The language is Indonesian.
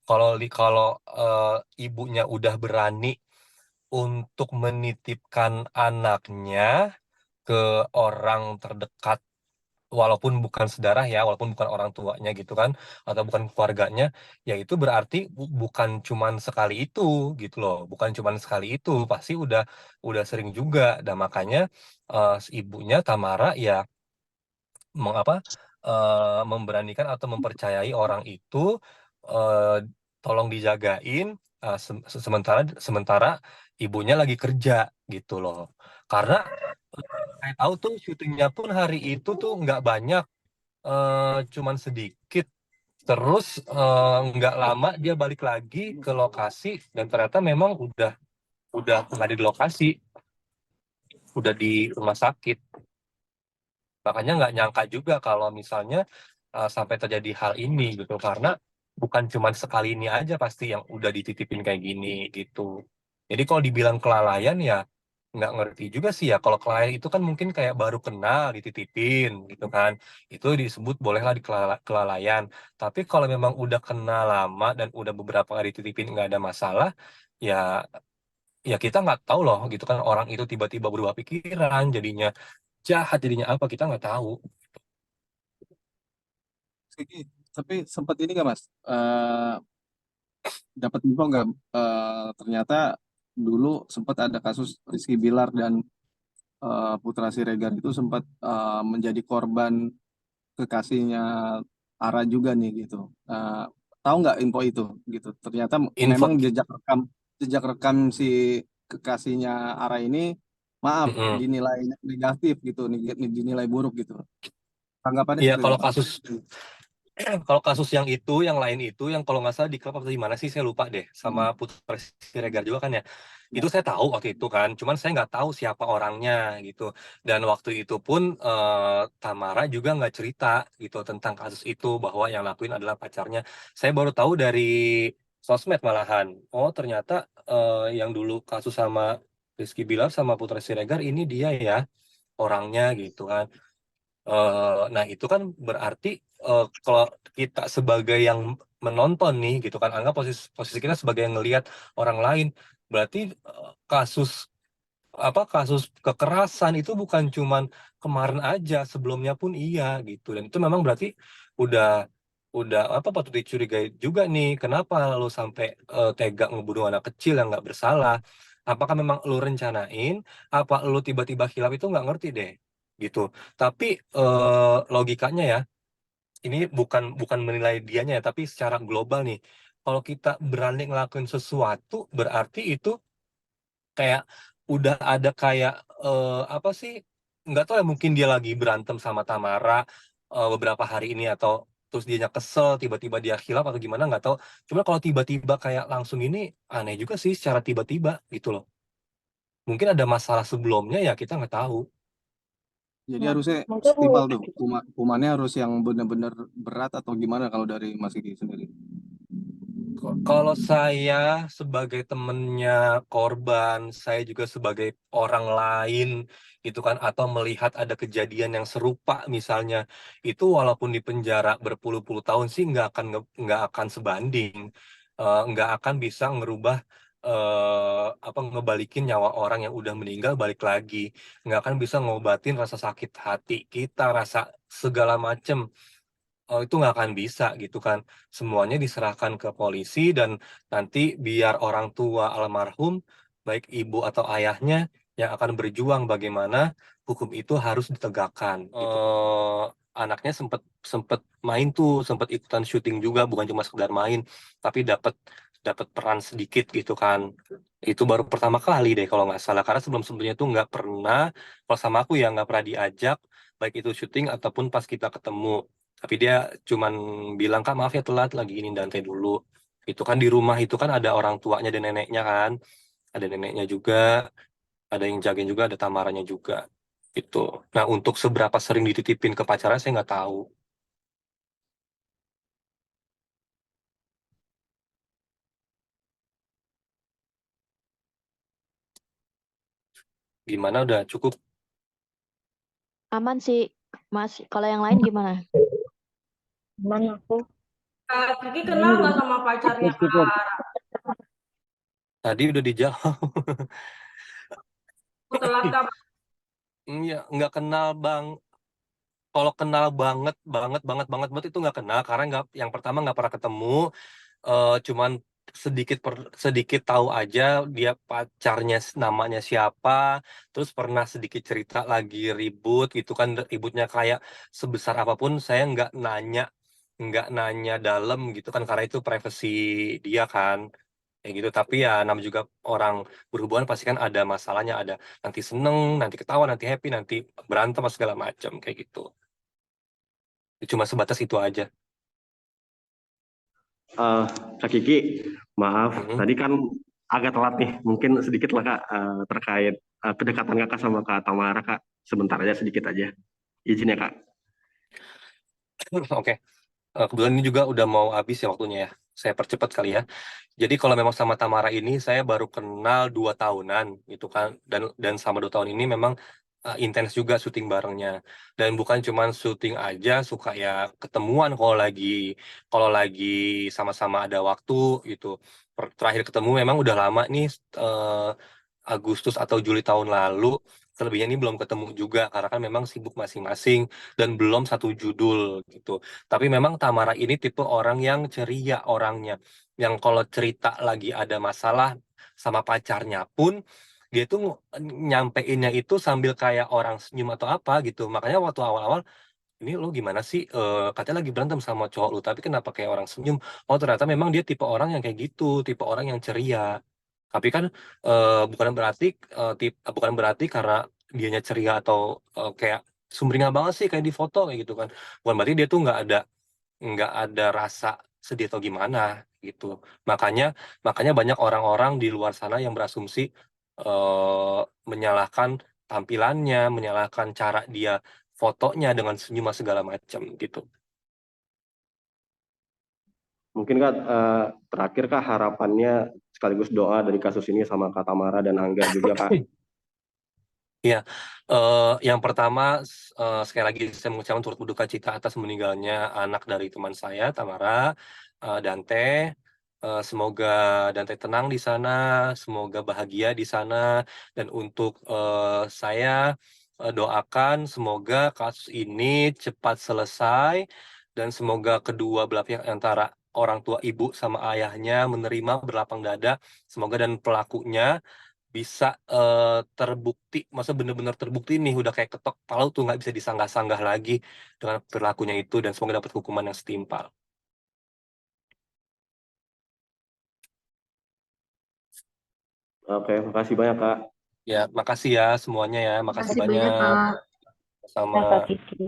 Kalau ibunya udah berani untuk menitipkan anaknya ke orang terdekat, walaupun bukan sedarah ya, walaupun bukan orang tuanya gitu kan, atau bukan keluarganya, ya itu berarti bukan cuman sekali itu gitu loh, bukan cuman sekali itu, pasti udah sering juga. Dan makanya si ibunya Tamara ya mengapa memberanikan atau mempercayai orang itu, eh, tolong dijagain, sementara sementara ibunya lagi kerja gitu loh. Karena saya tahu tuh syutingnya pun hari itu tuh nggak banyak, cuman sedikit. Terus nggak lama dia balik lagi ke lokasi dan ternyata memang udah nggak di lokasi, udah di rumah sakit. Makanya nggak nyangka juga kalau misalnya sampai terjadi hal ini gitu, karena bukan cuma sekali ini aja pasti yang udah dititipin kayak gini gitu. Jadi kalau dibilang kelalaian ya nggak ngerti juga sih ya. Kalau kelalaian itu kan mungkin kayak baru kenal dititipin gitu kan, itu disebut bolehlah di kelalaian. Tapi kalau memang udah kenal lama dan udah beberapa kali dititipin nggak ada masalah, ya ya kita nggak tahu loh gitu kan, orang itu tiba-tiba berubah pikiran jadinya jahat, jadinya apa kita nggak tahu. Tapi sempat ini nggak Mas? Dapat info nggak? Ternyata dulu sempat ada kasus Rizky Bilar dan Putra Siregar itu sempat menjadi korban kekasihnya Ara juga nih gitu. Tahu nggak info itu gitu? Ternyata memang Info. jejak rekam si kekasihnya Ara ini, maaf, Mm-mm. dinilai negatif gitu, dinilai buruk gitu. Tanggapannya Iya, seperti kalau itu. kasus kalau kasus yang itu, yang lain itu, yang kalau nggak salah di klub apa di mana sih saya lupa deh, sama Hmm. Putra Siregar juga kan ya. Ya. Itu saya tahu waktu itu kan, cuman saya nggak tahu siapa orangnya gitu. Dan waktu itu pun Tamara juga nggak cerita gitu tentang kasus itu, bahwa yang lakuin adalah pacarnya. Saya baru tahu dari sosmed malahan. Oh ternyata yang dulu kasus sama Rizky Bilar sama Putra Siregar ini dia ya orangnya gitu kan. Nah, itu kan berarti kalau kita sebagai yang menonton nih gitu kan, anggap posisi posisi kita sebagai yang ngelihat orang lain, berarti kasus kasus kekerasan itu bukan cuman kemarin aja, sebelumnya pun iya gitu. Dan itu memang berarti udah patut dicurigai juga nih, kenapa lo sampai tega ngebunuh anak kecil yang nggak bersalah. Apakah memang lo rencanain, apa lo tiba-tiba hilaf, itu nggak ngerti deh gitu. Tapi logikanya ya, ini bukan bukan menilai dianya ya, tapi secara global nih, kalau kita berani ngelakuin sesuatu berarti itu kayak udah ada kayak apa sih, nggak tahu ya, mungkin dia lagi berantem sama Tamara beberapa hari ini, atau terus dia kesel tiba-tiba dia hilaf atau gimana nggak tahu. Cuma kalau tiba-tiba kayak langsung ini, aneh juga sih secara tiba-tiba gitu loh. Mungkin ada masalah sebelumnya ya, kita nggak tahu. Jadi harusnya Mungkin setimpal tuh, hukumannya harus yang benar-benar berat atau gimana kalau dari Mas Iki sendiri? Kalau saya sebagai temennya korban, saya juga sebagai orang lain gitu kan, atau melihat ada kejadian yang serupa misalnya, itu walaupun di penjara berpuluh-puluh tahun sih nggak akan sebanding. Nggak akan bisa ngerubah, ngebalikin nyawa orang yang udah meninggal balik lagi, nggak akan bisa ngobatin rasa sakit hati kita, rasa segala macem. Oh, itu nggak akan bisa gitu kan. Semuanya diserahkan ke polisi, dan nanti biar orang tua almarhum, baik ibu atau ayahnya, yang akan berjuang bagaimana hukum itu harus ditegakkan. Anaknya sempet sempet main tuh, sempet ikutan syuting juga, bukan cuma sekedar main, tapi dapat dapat peran sedikit gitu kan. Itu baru pertama kali deh kalau nggak salah, karena sebelum-sebelumnya tuh nggak pernah, kalau sama aku ya nggak pernah diajak, baik itu syuting ataupun pas kita ketemu. Tapi dia cuman bilang, kak maaf ya telat, lagi ini Dante dulu. Itu kan di rumah itu kan ada orang tuanya dan neneknya kan. Ada neneknya juga, ada yang jagain juga, ada Tamaranya juga. Itu. Nah, untuk seberapa sering dititipin ke pacarnya saya nggak tahu. Gimana, udah cukup? aman sih, Mas. Kalau yang lain gimana? Cuman aku Kiki kenal nggak sama pacarnya Kak Ara? Tadi udah dijawab. Aku telat Kak. Iya, nggak kenal bang. Kalau kenal banget, banget itu nggak kenal karena nggak, yang pertama nggak pernah ketemu, cuman sedikit tahu aja dia pacarnya namanya siapa, terus pernah sedikit cerita lagi ribut gitu kan, ributnya kayak sebesar apapun saya nggak nanya dalam gitu kan karena itu privasi dia kan kayak gitu. Tapi ya namanya juga orang berhubungan pasti kan ada masalahnya, ada nanti seneng, nanti ketawa, nanti happy, nanti berantem segala macam kayak gitu. Cuma sebatas itu aja. Eh, Kak Kiki, maaf, Mhm. tadi kan agak telat nih. Mungkin sedikit lah Kak, terkait kedekatan Kakak sama Kak Tamara Kak. Sebentar aja, sedikit aja. Izin ya Kak. Oke. Kebetulan ini juga udah mau habis ya waktunya ya. Saya percepat kali ya. Jadi kalau memang sama Tamara ini saya baru kenal 2 tahunan gitu kan, dan sama 2 tahun ini memang intens juga syuting barengnya. Dan bukan cuman syuting aja, suka ya ketemuan kalau lagi sama-sama ada waktu gitu. Terakhir ketemu memang udah lama nih, eh, Agustus atau Juli tahun lalu. Selebihnya ini belum ketemu juga karena kan memang sibuk masing-masing dan belum satu judul gitu. Tapi memang Tamara ini tipe orang yang ceria orangnya, yang kalau cerita lagi ada masalah sama pacarnya pun dia tuh nyampeinnya itu sambil kayak orang senyum atau apa gitu. Makanya waktu awal-awal, ini lo gimana sih? Katanya lagi berantem sama cowok lu, tapi kenapa kayak orang senyum? Oh ternyata memang dia tipe orang yang kayak gitu, tipe orang yang ceria. Tapi kan bukan berarti karena dianya ceria atau kayak sumringah banget sih kayak di foto kayak gitu kan. Bukan berarti dia tuh nggak ada rasa sedih atau gimana gitu. Makanya makanya banyak orang-orang di luar sana yang berasumsi, menyalahkan tampilannya, menyalahkan cara dia fotonya dengan senyum segala macam gitu. Mungkin Kak, terakhir Kak, harapannya sekaligus doa dari kasus ini sama Kak Tamara dan Angga juga Kak. Ya, yang pertama, sekali lagi saya mengucapkan turut berduka cita atas meninggalnya anak dari teman saya, Tamara, Dante. Semoga Dante tenang di sana, semoga bahagia di sana, dan untuk saya doakan semoga kasus ini cepat selesai dan semoga kedua belah pihak antara orang tua ibu sama ayahnya menerima berlapang dada, semoga dan pelakunya bisa terbukti, masa bener-bener terbukti nih udah kayak ketok palu tuh nggak bisa disanggah-sanggah lagi dengan perilakunya itu, dan semoga dapat hukuman yang setimpal. Oke, makasih banyak Kak. Ya, makasih ya semuanya ya, makasih Makasih banyak banyak Kak. sama. Kak Kiki.